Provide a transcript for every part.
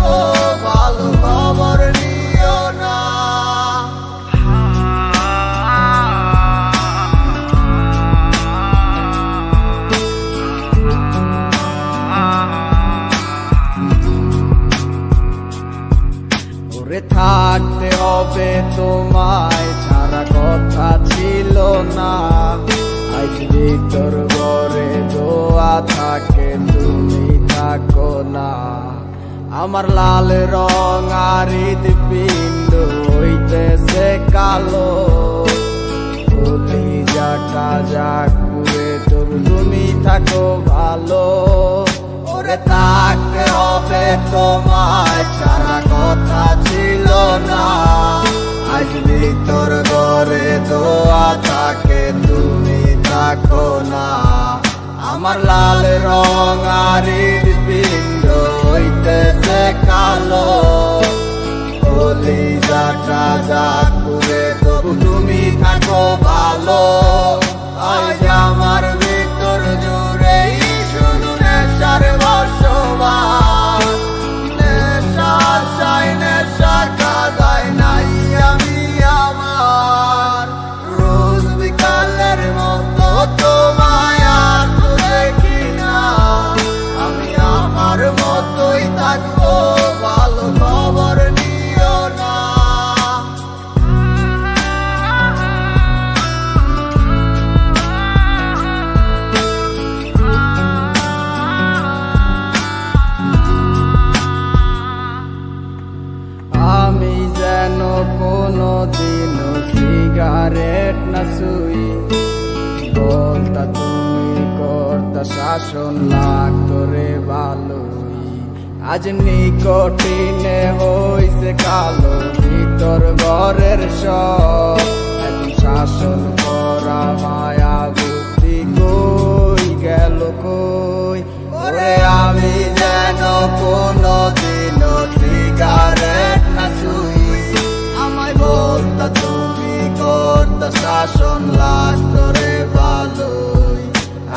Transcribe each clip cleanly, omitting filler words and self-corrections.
থাকবো, ভালো খবর নিও না। ওরে থাকতে হবে তোমায় ছাড়া কথা ছিল না, আজ ভিতর ঘরে দোয়া থাকে তুমি থাকো না। আমার লাল রং আর হৃদপিণ্ড হইতেছে কালো, কলিজাটা জাগবে তবু তুমি থাকো ভালো। ওরে থাকতে হবে তোমায় ছাড়া কথা ছিল না, আজ ভিতর ঘরে দোয়া থাকে তুমি থাকো না। আমার লাল রং আর হৃদপিণ্ড হইতেছে কালো, কলিজাটা জাগবে তবু তুমি থাকো ভালো। আজ আমার ভিতর জুড়ে শুধু নেশার বসবাস, নেশার চাই নেশা কাদায় নাই আমি আমার। রোজ বিকালের মতো তোমায় আর তো দেখি না, আমি আমার মতোই থাকবো, ভালো খবর নিও না। আমি যেন কোনো দিন সিগারেট না ছুই, বলতা তুমি করতা শাসন লাগতো রে ভালোই। আজ নিকটিনে হইছে কালো, ভিতর ঘরের সব এখন শাসন করা মায়া বুদ্ধি কই গেল কই। ওরে আমি যেন কোনো দিন সিগারেট না ছুই, আমায় বলতা তুমি করতা শাসন লাগতো রে ভালোই।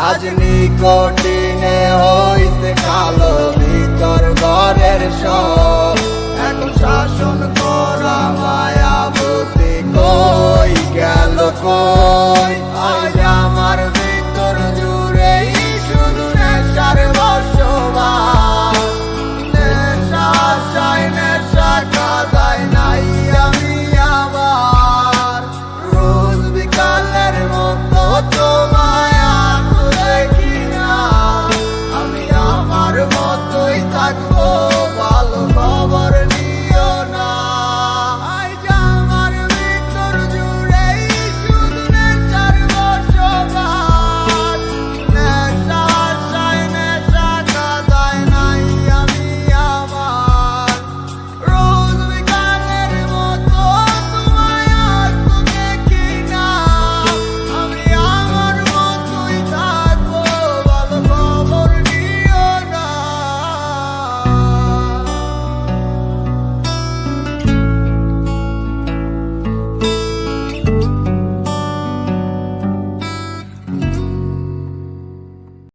আজ নিকটিনে হইছে কালো, ভিতর ঘরের সব